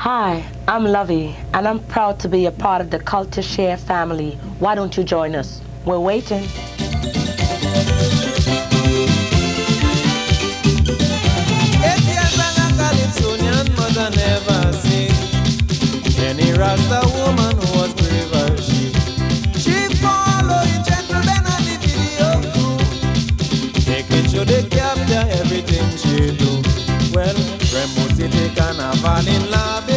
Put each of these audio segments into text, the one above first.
Hi, I'm Lovey, and I'm proud to be a part of the CultureShare family. Why don't you join us? We're waiting. 8 years and a Calypsonian mother never seen any Rasta woman who was brave as she. She followed gentlemen and the video crew, making sure they capture everything she do. Well, Remo City Carnival in Lovey,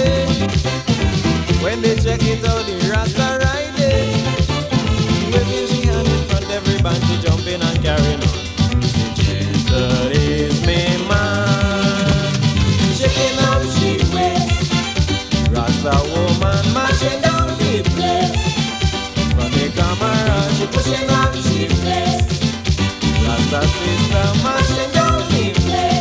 when they check it out, the Rasta ride it. Waving she hand in front, every band she jumping and carrying on. Jesus is me man, shaking up she waist. Rasta woman mashing down the place. From the camera she pushing up she waist. Rasta sister mashing down the place.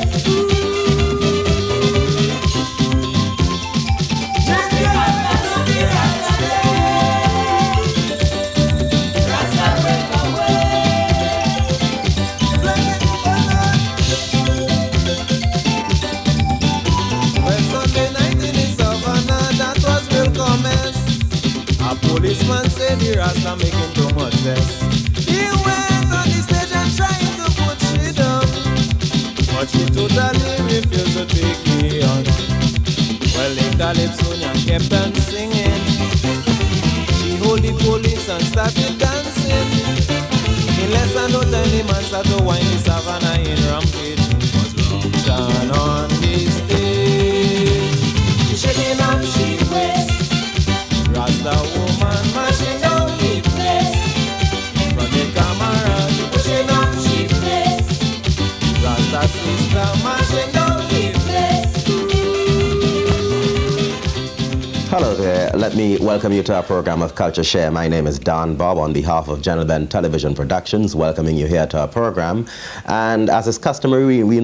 A policeman said the Rasta making too much mess. He went on the stage and trying to put she down, but she totally refused to take it on. Well, the Calypsonian kept on singing. She hold the police and started dancing. In less than no time, the man started to wind the savannah in rampage. Down on the stage, she shaking up, she waist. Rasta woman mashing down the place. From the camera she pushing up she place. Rasta sister mashing down the place. Hello there, let me welcome you to our program of CultureShare. My name is Don Bob on behalf of General Ben Television Productions, welcoming you here to our program. And as is customary, we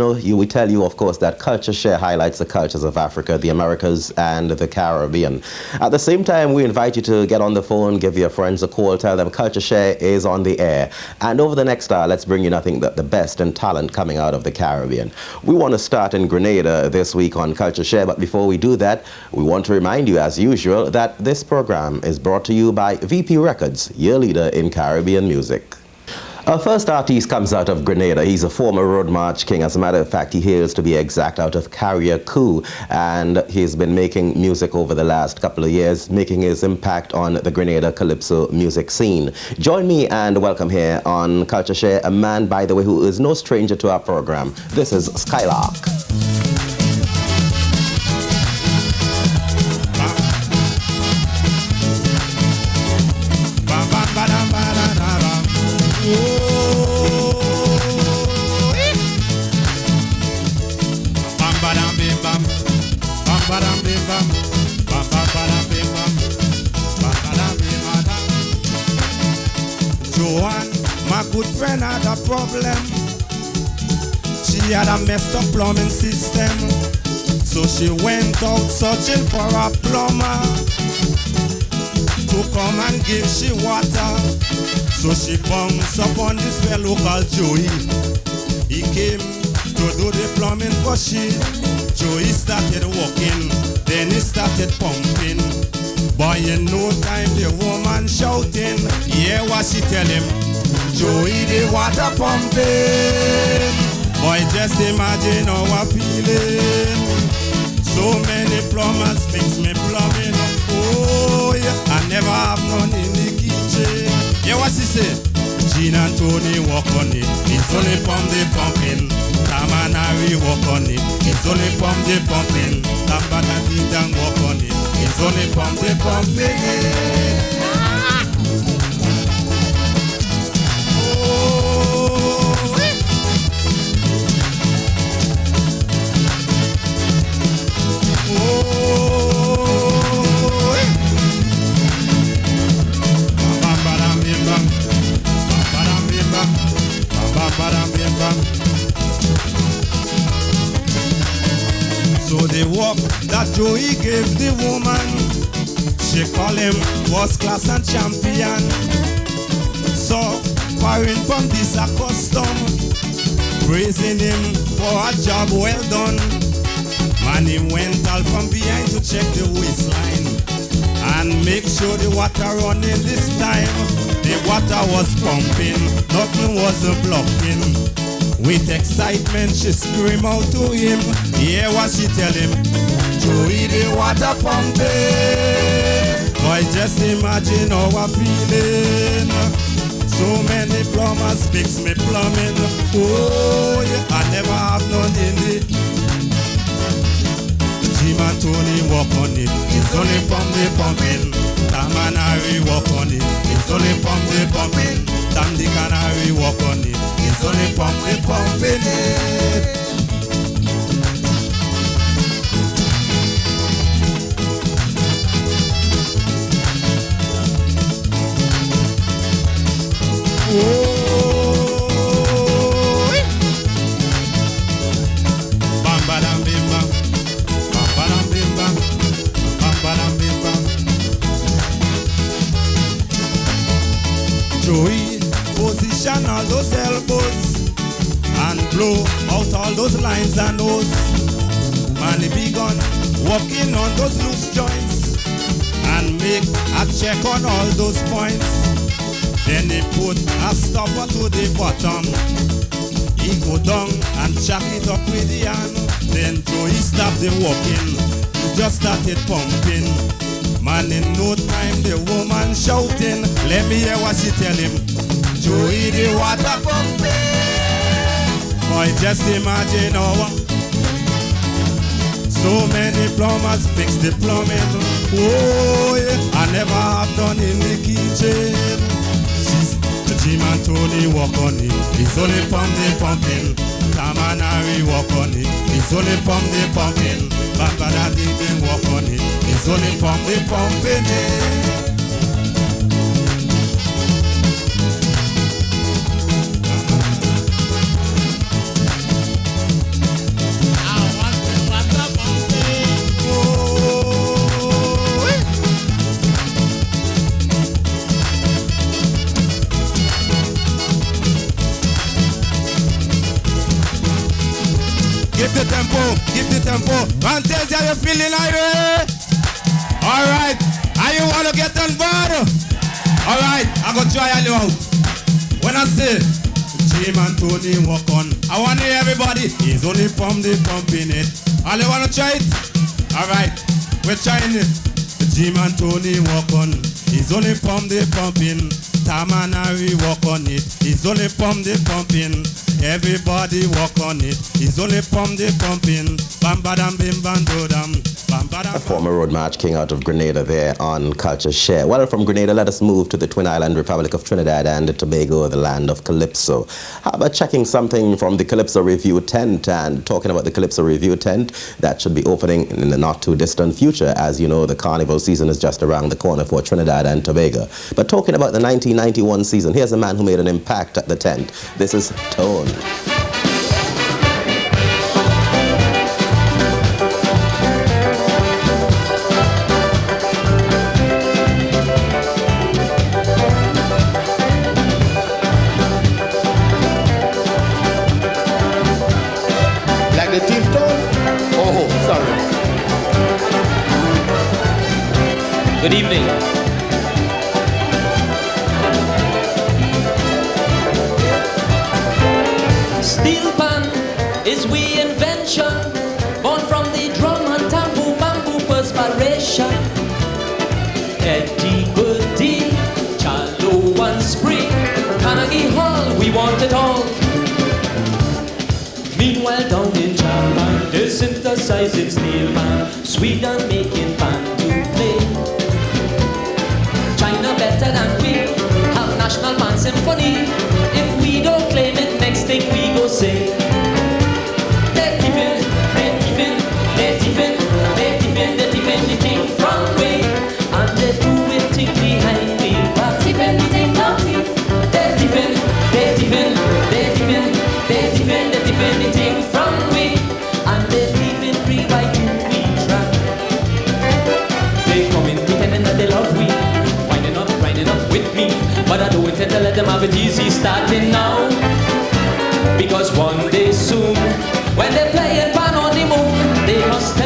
tell you, of course, that CultureShare highlights the cultures of Africa, the Americas, and the Caribbean. At the same time, we invite you to get on the phone, give your friends a call, tell them CultureShare is on the air. And over the next hour, let's bring you nothing but the best in talent coming out of the Caribbean. We want to start in Grenada this week on CultureShare, but before we do that, we want to remind you, as usual, that this program is brought to you by VP Records, your leader in Caribbean music. Our first artist comes out of Grenada. He's a former Road March king. As a matter of fact, he hails, to be exact, out of Carriacou, and he's been making music over the last couple of years, making his impact on the Grenada Calypso music scene. Join me and welcome here on CultureShare a man, by the way, who is no stranger to our program. This is Skylark. Joanne, my good friend, had a problem. She had a messed up plumbing system, so she went out searching for a plumber to come and give she water. So she bounced upon this fellow called Joey. He came to do the plumbing for she. Joey started walking, then he started pumping. Boy, in no time the woman shouting. Hear what she tell him? Joey, the water pumping. Boy, just imagine how I'm feeling. So many plumbers fix me plumbing. Oh yeah, I never have none in the kitchen. Hear what she say? Jean and Tony walk on it. It's only pump the pumping. Tam and Harry walk on it. It's only pump the pumping. Tam and Tita walk on it. It's only pump the pumping. So the work that Joey gave the woman, she call him first class and champion. So firing from this a custom, praising him for a job well done. Man, he went all from behind to check the waistline and make sure the water running this time. The water was pumping, nothing was blocking. With excitement, she screamed out to him. Hear what she tell him? Joey, the water pumping. Boy, just imagine how I'm feeling. So many plumbers fix me plumbing. Oh, yeah, I never have none in it. Jim and Tony walk on it. It's only from the pumping. Tam and Harry walk on it. It's only from the pumping. Tam, Dick and Harry walk on it. It's only from the pumping it. Joey, position all those elbows and blow out all those lines and nose. Man, he begun walking on those loose joints and make a check on all those points. Then he put a stopper to the bottom. He go down and chuck it up with the hand. Then Joey stopped the walking. He just started pumping. Man, in no time the woman shouting. Let me hear what she tell him. Joey, the water pumping. Boy, just imagine how so many plumbers fix the plumbing. Oh, yeah, I never have done in the kitchen. Jim and Tony walk on it. It's only from the pumping. Tam and Harry walk on it. It's only from the pumping. Baba Daddy been walk on it. It's only from the pumping. I want the water pumping. Oh, give the tempo, give the tempo. Fantasia, you feeling irate? Alright, are you want to get on board? Alright, I go try you out. When I say Jim and Tony walk on, I want to hear everybody. He's only from the pumping it. All you want to try it? Alright, we're trying it. Jim and Tony walk on. He's only from the pumping. Tam and Harry walk on it. He's only from the pumping. Everybody walk on it. He's only from the pumping. Bam badam bim bam do dam. Bam badam. A former road march king out of Grenada there on CultureShare. Well, from Grenada, let us move to the Twin Island Republic of Trinidad and Tobago, the land of Calypso. How about checking something from the Calypso Review tent and talking about the Calypso Review tent that should be opening in the not too distant future. As you know, the carnival season is just around the corner for Trinidad and Tobago. But talking about the 1991 season, here's a man who made an impact at the tent. This is DONN. Like the thief told? Oh, sorry. Good evening. Steel pan is we invention, born from the drum and tambour bamboo perspiration. Eddie Goody, Chalo and Spring, Carnegie Hall, we want it all. Meanwhile down in Japan, they're synthesizing steel pan, Sweden making pan to play. China better than we, have national pan symphony. If we don't claim it, next thing we go say. They're tipping the thing from way. And they do it thing behind me, but tipping the thing not me. They're tipping the thing from me. And they leave it free by two we track. They come in pretending that they love we, winding up with me. But I don't intend to let them have it easy starting now. Because one day soon, when they're playing pan on the moon, they must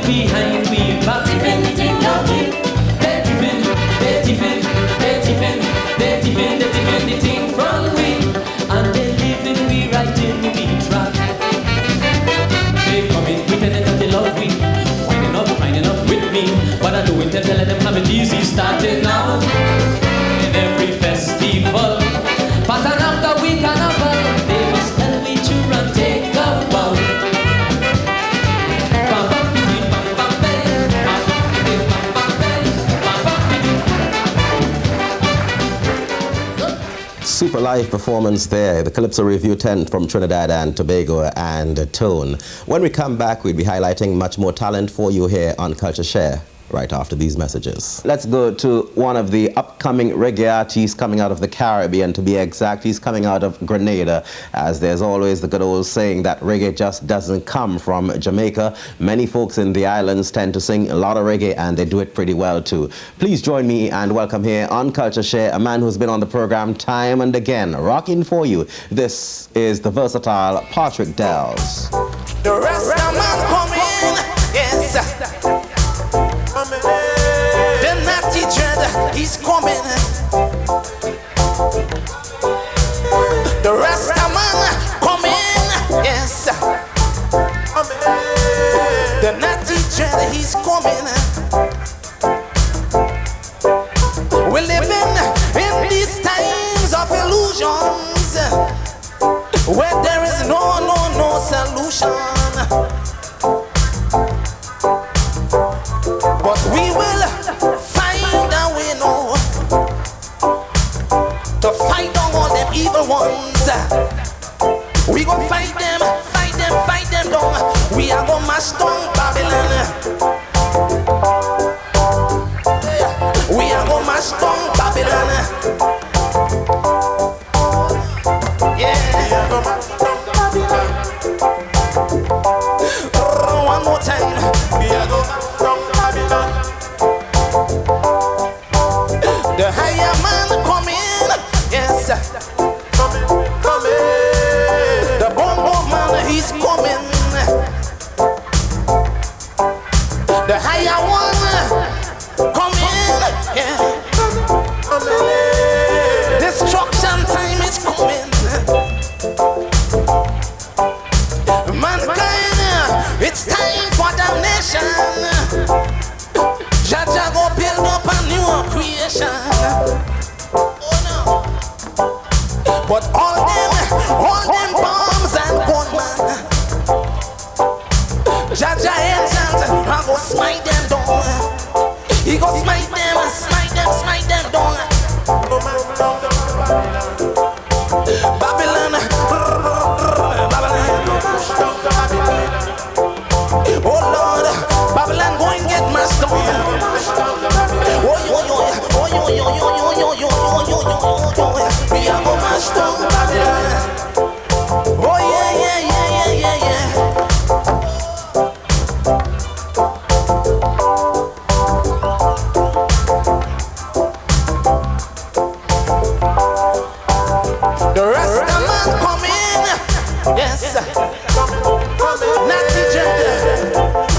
behind we back. Defending nothing. They defend the thing from we, and they leaving we right in the track. They come in pretending that they love me, winding up with me, but I do intend to let them have it easy starting now. In every festival, pattern after week and a they must tell me to run, take a bow. Super live performance there, the Calypso Review 10 from Trinidad and Tobago and Tone. When we come back, we'll be highlighting much more talent for you here on CultureShare right after these messages. Let's go to one of the upcoming reggae artists coming out of the Caribbean. To be exact, he's coming out of Grenada, as there's always the good old saying that reggae just doesn't come from Jamaica. Many folks in the islands tend to sing a lot of reggae, and they do it pretty well too. Please join me and welcome here on CultureShare a man who's been on the program time and again, rocking for you. This is the versatile Patrick Dells. The rest of man coming, yes. The natty dread, he's coming. The rest of man coming, yes. The natty dread, he's coming. We're living in these times of illusions, where there is no solution. But we will find a way now to fight down all them evil ones. We gon' fight them down. We are gonna mash down Babylon. We are gonna mash down Babylon. Yeah, we are gonna mash down Babylon. One more time. We are gonna mash down Babylon. The higher man coming, yes. Coming. The bomb man, he's coming. The higher one coming, yeah. Destruction time is coming. Mankind, it's time for damnation. Jaja go build up a new creation. Oh no. But all them bombs and gunmen, Jaja angels, I go smite them down. He go smite them down. Babylon. Oh Lord, Babylon go and get mashed down. We are gonna mash down Babylon. Oh yeah. The rest of man coming, yes.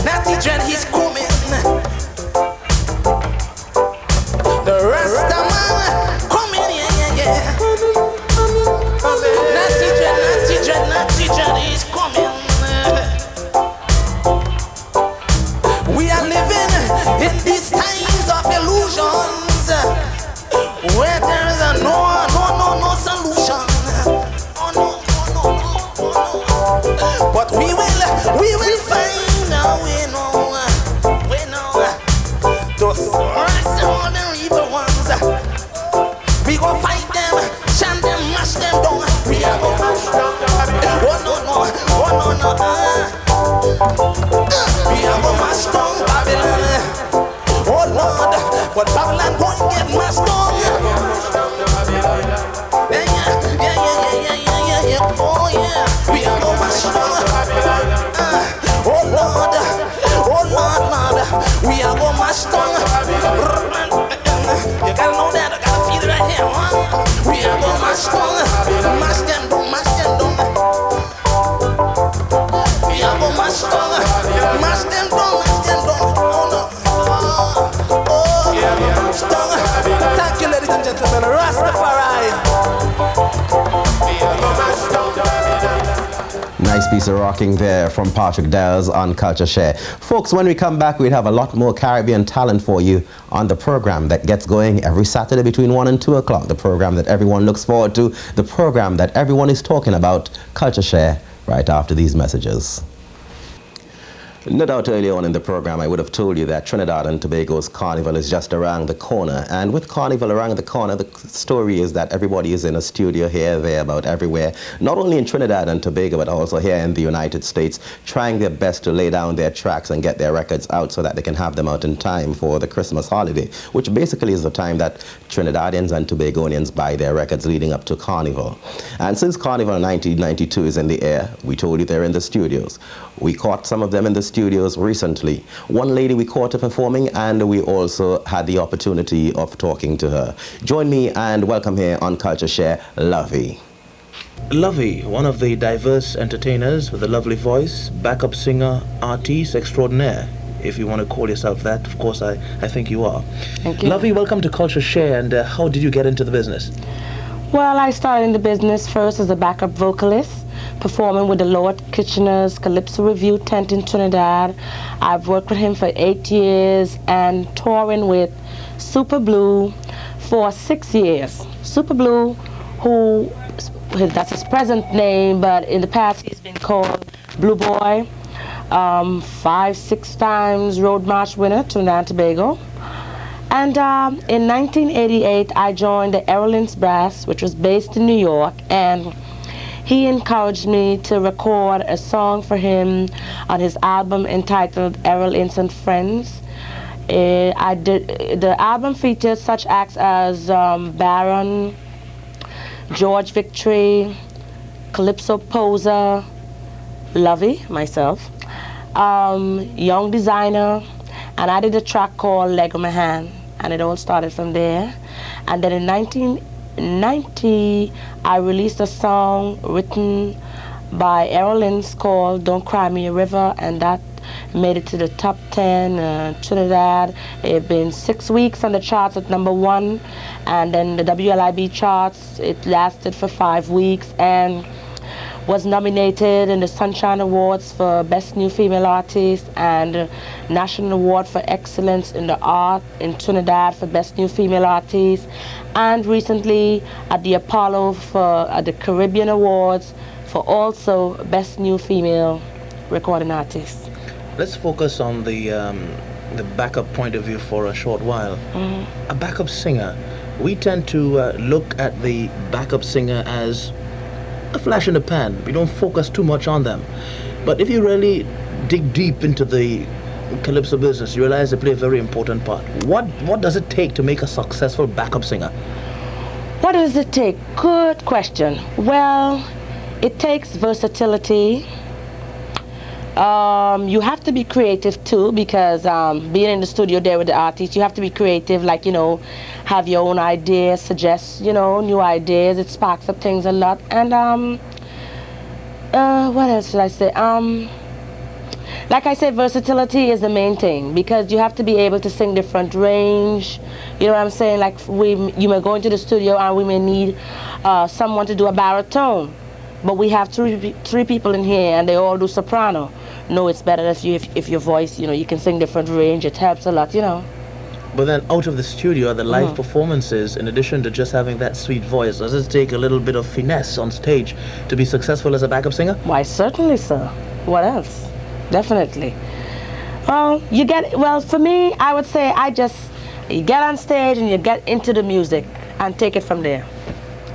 Natty Dread, he's coming. The rest of man coming, yeah. Natty Dread, he's coming. We are living in these times of illusions, where there is a no solution. No. But we will find a way now. Those rest all the evil ones. We gon' fight them, chant them, mash them down. We are gon' mash down. Oh no. We are gon' mash down Babylon. Oh Lord, but Babylon won't get mashed down. Yeah. Oh yeah, we are gon' mash down. Oh Lord, we are gon' mash down. You gotta know that, I gotta feel it right here, huh? We are gon' mash down, mash them down. We are gon' mash down, mash them down. Nice piece of rocking there from Patrick Dales on Culture Share. Folks, when we come back, we'll have a lot more Caribbean talent for you on the program that gets going every Saturday between 1 and 2 o'clock. The program that everyone looks forward to, the program that everyone is talking about, Culture Share, right after these messages. No doubt earlier on in the program I would have told you that Trinidad and Tobago's Carnival is just around the corner, and with Carnival around the corner, the story is that everybody is in a studio here, there, about everywhere, not only in Trinidad and Tobago but also here in the United States, trying their best to lay down their tracks and get their records out so that they can have them out in time for the Christmas holiday, which basically is the time that Trinidadians and Tobagonians buy their records leading up to Carnival. And since Carnival 1992 is in the air, we told you they're in the studios. We caught some of them in the studios recently. One lady we caught her performing, and we also had the opportunity of talking to her. Join me and welcome here on Culture Share, Lovey. Lovey, one of the diverse entertainers with a lovely voice, backup singer, artiste extraordinaire. If you want to call yourself that, of course, I think you are. Thank you. Lovey, welcome to Culture Share, and how did you get into the business? Well, I started in the business first as a backup vocalist, performing with the Lord Kitchener's Calypso Review tent in Trinidad. I've worked with him for 8 years and touring with Super Blue for 6 years. Super Blue, who, that's his present name, but in the past he's been called Blue Boy, 5, 6 times Road March winner, Trinidad and Tobago. And in 1988, I joined the Errol Ince Brass, which was based in New York, and he encouraged me to record a song for him on his album entitled Errol Ince and Friends. The album featured such acts as Baron, George Victory, Calypso Poser, Lovey, myself, Young Designer, and I did a track called Leg of My Hand, and it all started from there. And then in 1990, I released a song written by Errol Ince called Don't Cry Me a River, and that made it to the top 10 Trinidad. It's been 6 weeks on the charts at #1, and then the WLIB charts, it lasted for 5 weeks and was nominated in the Sunshine Awards for Best New Female Artist and National Award for Excellence in the Art in Trinidad for Best New Female Artist, and recently at the Apollo for the Caribbean Awards for also Best New Female Recording Artist. Let's focus on the backup point of view for a short while. A backup singer, we tend to look at the backup singer as a flash in the pan. We don't focus too much on them. But if you really dig deep into the Calypso business, you realize they play a very important part. What does it take to make a successful backup singer? What does it take? Good question. Well, it takes versatility. You have to be creative too, because being in the studio there with the artist, you have to be creative, like, you know, have your own ideas, suggest, you know, new ideas. It sparks up things a lot. And what else should I say? Like I said, versatility is the main thing, because you have to be able to sing different range. You know what I'm saying? Like you may go into the studio and we may need someone to do a baritone, but we have three people in here and they all do soprano. No, it's better if your voice, you know, you can sing different range. It helps a lot, you know. But then out of the studio, the live performances, in addition to just having that sweet voice, does it take a little bit of finesse on stage to be successful as a backup singer? Why, certainly, sir. What else? Definitely. Well, for me, I would say you get on stage and you get into the music and take it from there.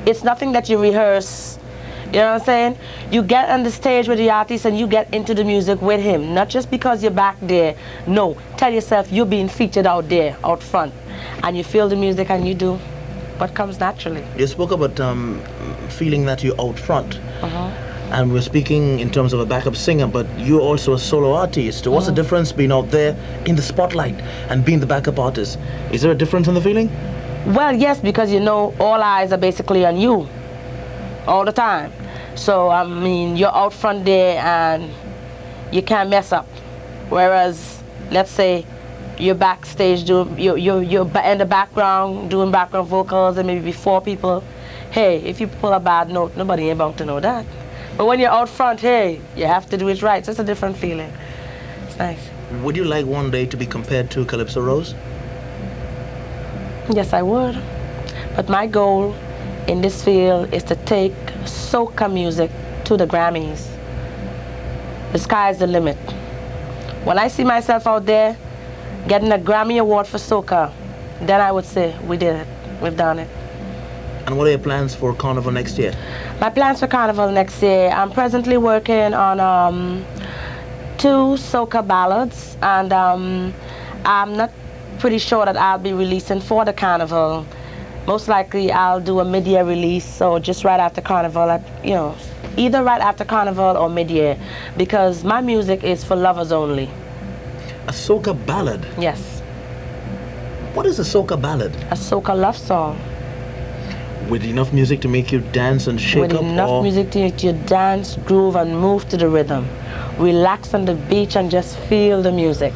It's nothing that you rehearse. You know what I'm saying? You get on the stage with the artist and you get into the music with him. Not just because you're back there. No, tell yourself you're being featured out there, out front. And you feel the music and you do what comes naturally. You spoke about feeling that you're out front. And we're speaking in terms of a backup singer, but you're also a solo artist. What's the difference being out there in the spotlight and being the backup artist? Is there a difference in the feeling? Well, yes, because you know all eyes are basically on you all the time. So, I mean, you're out front there and you can't mess up. Whereas, let's say, you're backstage, you're in the background doing background vocals and maybe 4 people. Hey, if you pull a bad note, nobody ain't bound to know that. But when you're out front, hey, you have to do it right. So it's a different feeling. It's nice. Would you like one day to be compared to Calypso Rose? Yes, I would. But my goal in this field is to take soca music to the Grammys. The sky's the limit. When I see myself out there getting a Grammy Award for soca, then I would say, we did it. We've done it. And what are your plans for Carnival next year? My plans for Carnival next year, I'm presently working on 2 soca ballads, and I'm not pretty sure that I'll be releasing for the Carnival. Most likely I'll do a mid-year release, so just right after Carnival, either right after Carnival or mid-year, because my music is for lovers only. A soca ballad? Yes. What is a soca ballad? A soca love song. With enough music to make you dance and shake With up? enough music to make you dance, groove, and move to the rhythm. Relax on the beach and just feel the music.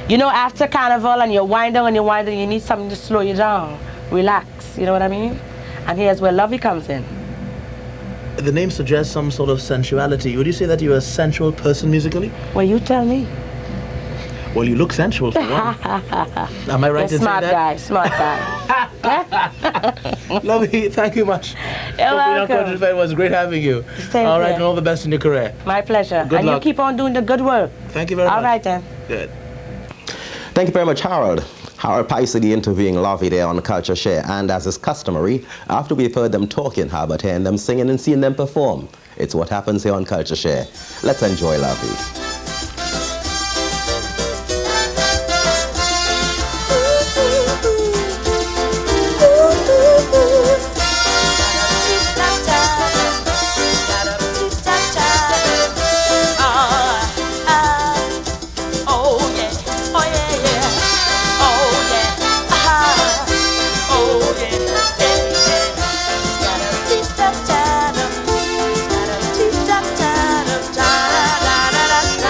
You know, after Carnival and you're winding and you're winding, you need something to slow you down. Relax, you know what I mean? And here's where Lovey comes in. The name suggests some sort of sensuality. Would you say that you're a sensual person musically? Well, you tell me. Well, you look sensual for one. Am I right in saying that? Smart guy. Lovey, thank you much. You're welcome. It was great having you. Same all right, here. and all the best in your career. My pleasure. Good and luck. You keep on doing the good work. Thank you very much. All right then. Good. Thank you very much, Harold. Harold PYSADEE interviewing Lovey there on CultureShare. And as is customary, after we've heard them talking, how about hearing them singing and seeing them perform? It's what happens here on CultureShare. Let's enjoy Lovey. Da da da da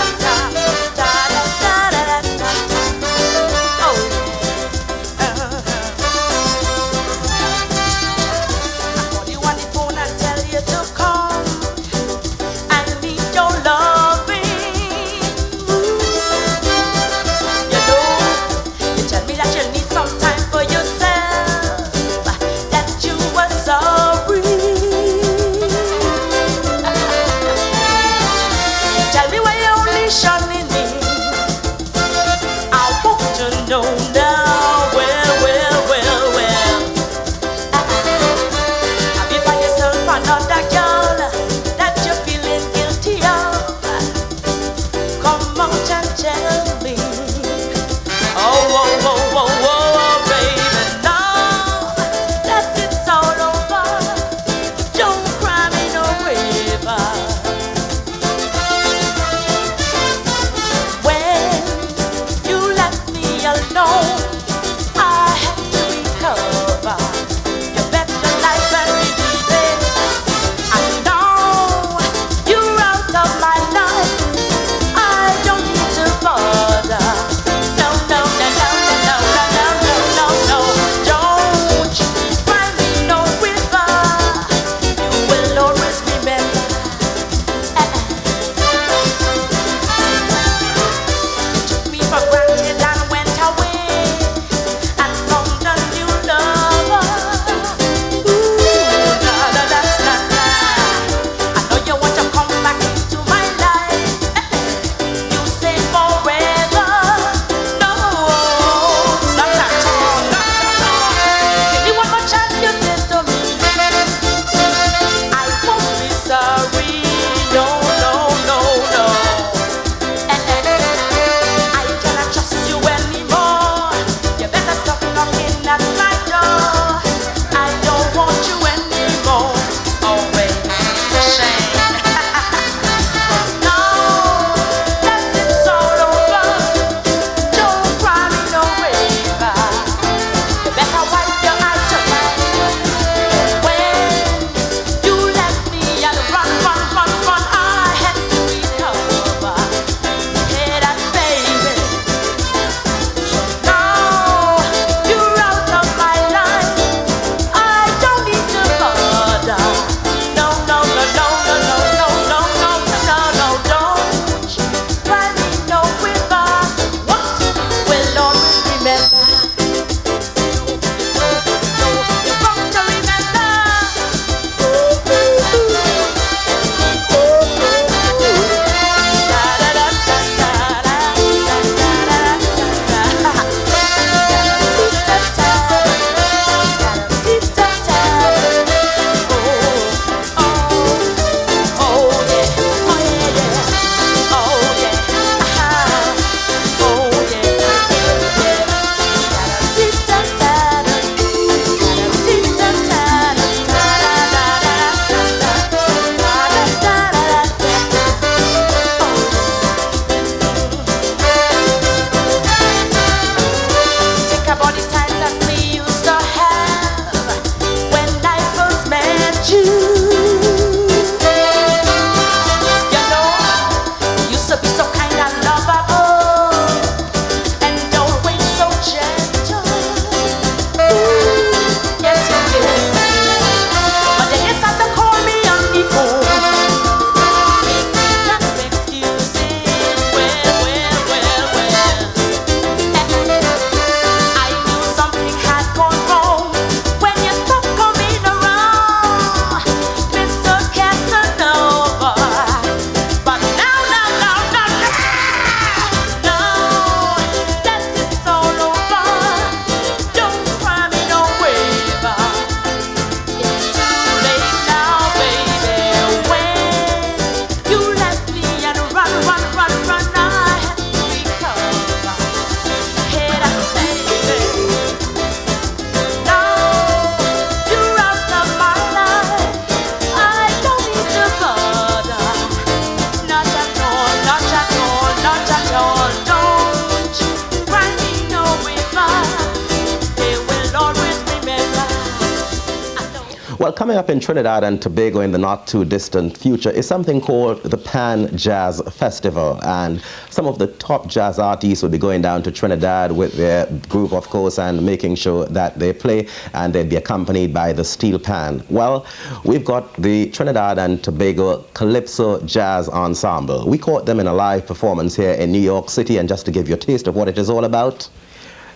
Well, coming up in Trinidad and Tobago in the not too distant future is something called the Pan Jazz Festival, and some of the top jazz artists will be going down to Trinidad with their group, of course, and making sure that they play, and they'll be accompanied by the steel pan. Well, we've got the Trinidad and Tobago Calypso Jazz Ensemble. We caught them in a live performance here in New York City, and just to give you a taste of what it is all about,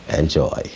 enjoy.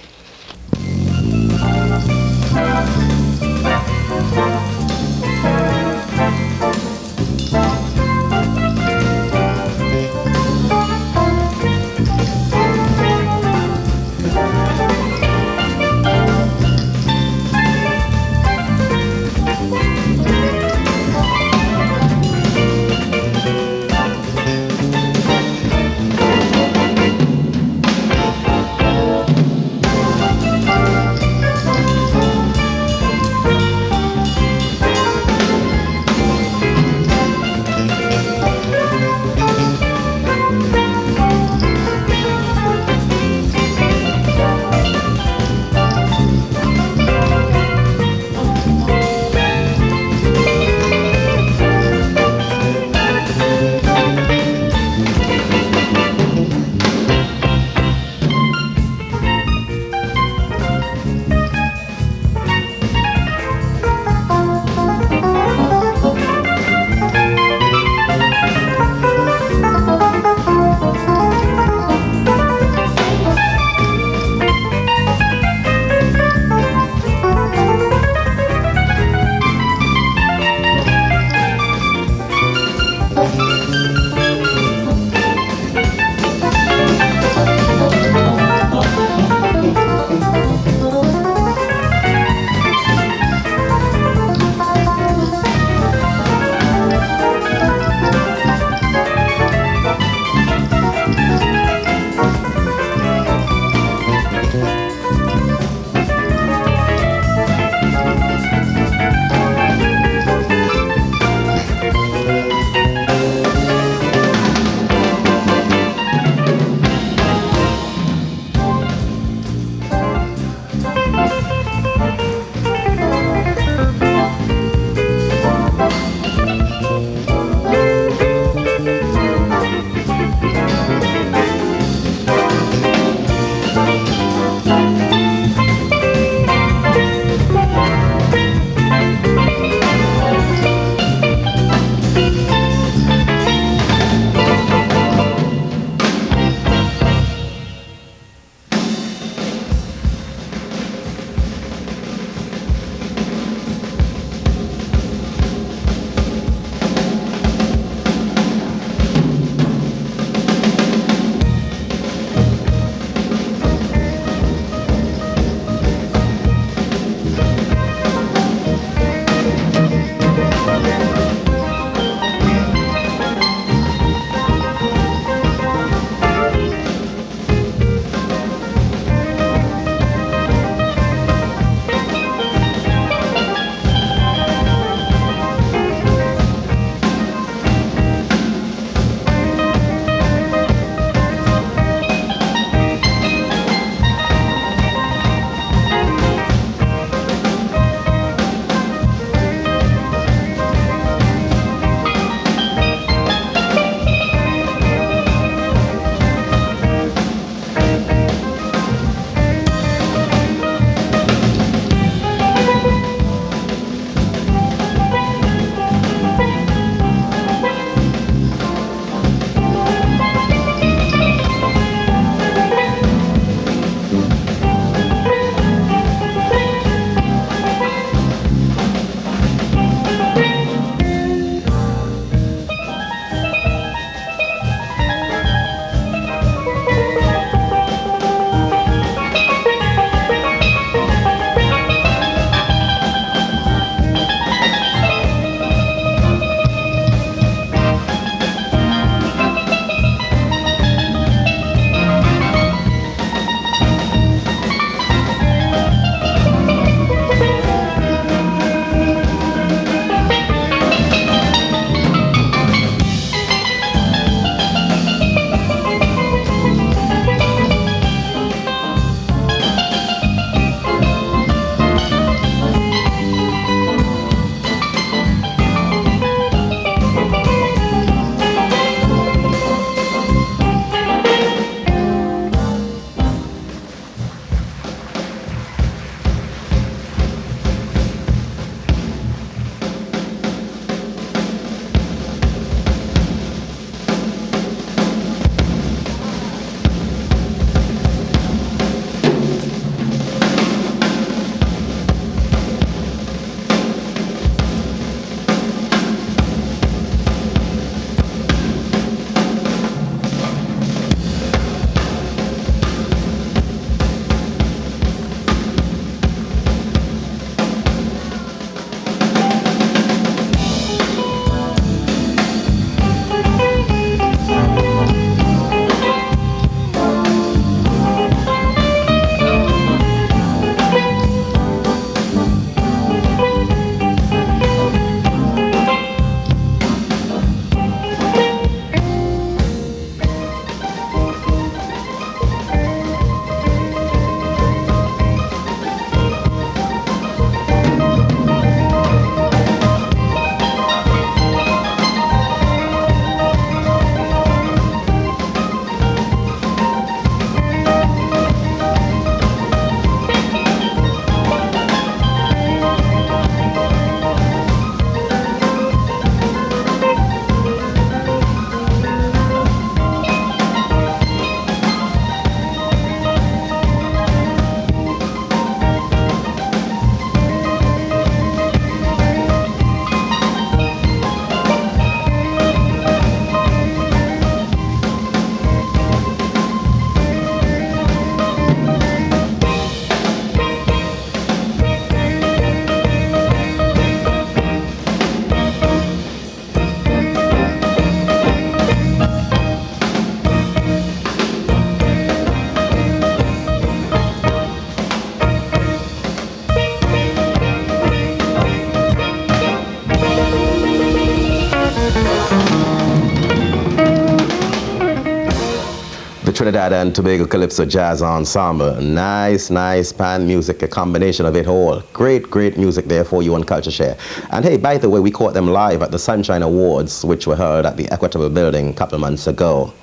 Trinidad and Tobago Calypso Jazz Ensemble. Nice pan music, a combination of it all. Great music there for you on CultureShare. And hey, by the way, we caught them live at the Sunshine Awards, which were held at the Equitable Building a couple of months ago.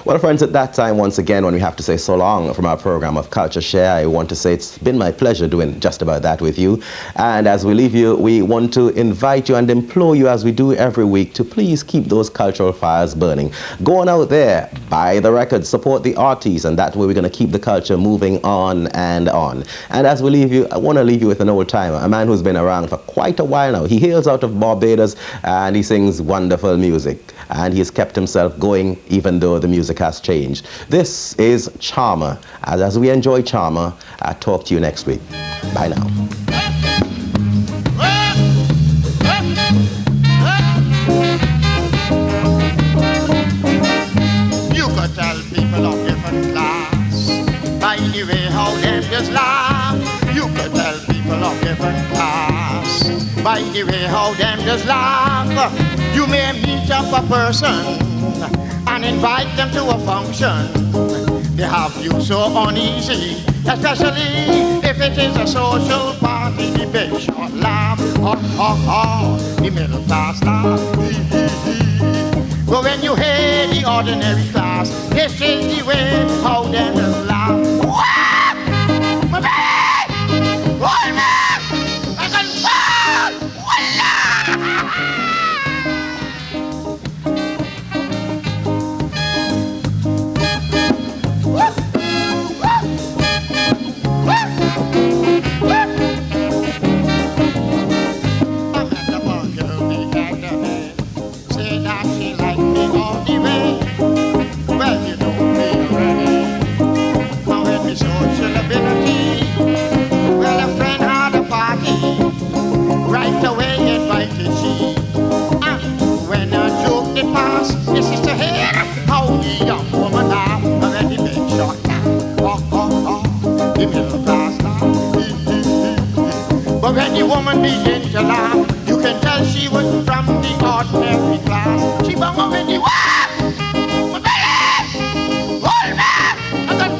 Well, friends, at that time, once again, when we have to say so long from our program of CultureShare, I want to say it's been my pleasure doing just about that with you. And as we leave you, we want to invite you and implore you, as we do every week, to please keep those cultural fires burning. Go on out there, buy the records, support the artists, and that way we're going to keep the culture moving on and on. And as we leave you, I want to leave you with an old timer, a man who's been around for quite a while now. He hails out of Barbados, and he sings wonderful music. And he's kept himself going even though the music has changed. This is Charmer. As we enjoy Charmer, I'll talk to you next week. Bye now. You could tell people of different class by the way how them just laugh. You could tell people of different class by the way how them just laugh. You may meet up a person and invite them to a function. They have you so uneasy, especially if it is a social party. The big short laugh, the middle class laugh. But when you hear the ordinary class, this is the way how them just laugh. What? My baby! Hold me! I can fall! Right away invited she. And when a joke did pass, this is to hear how the young woman laugh. And then the big short laugh, the middle class laugh. But when the woman begin to laugh, you can tell she was from the ordinary class. She bung up in the wah! My belly! Hold me! I got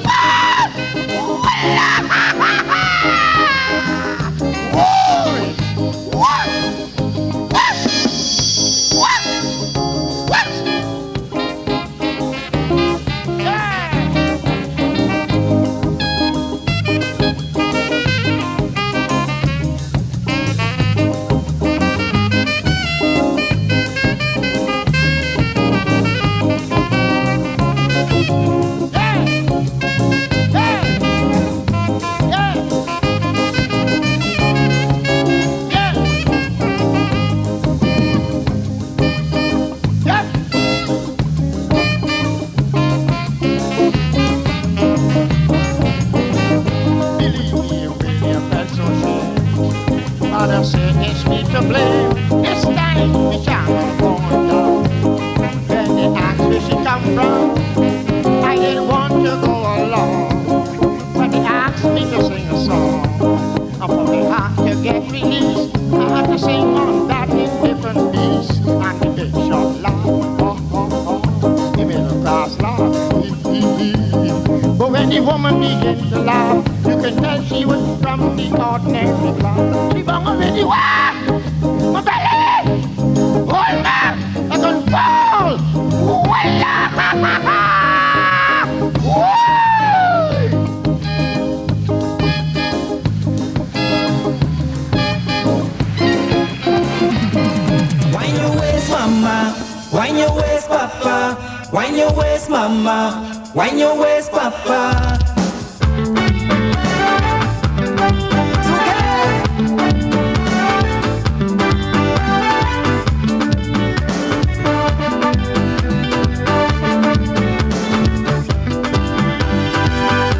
Wind your waist, papa.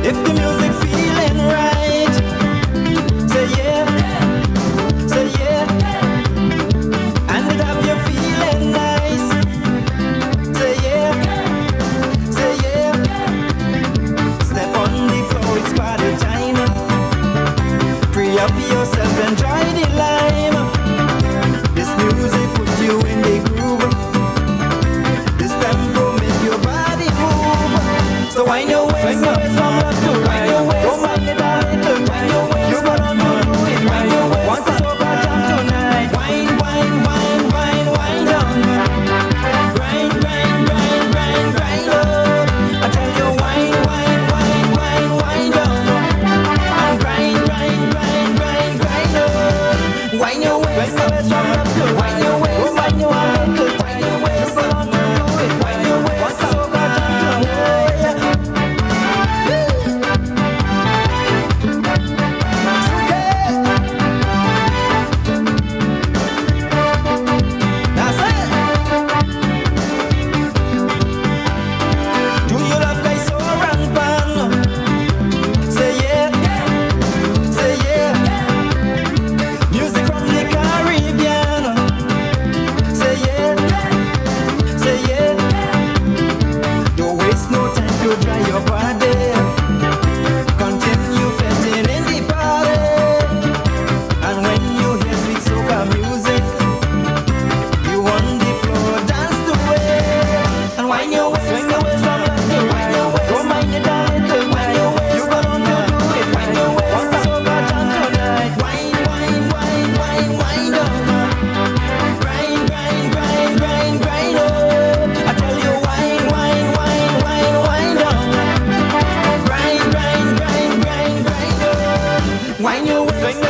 If the music feeling right, say yeah, say yeah. And it have you feeling nice, say yeah, say yeah. Step Wine your waist,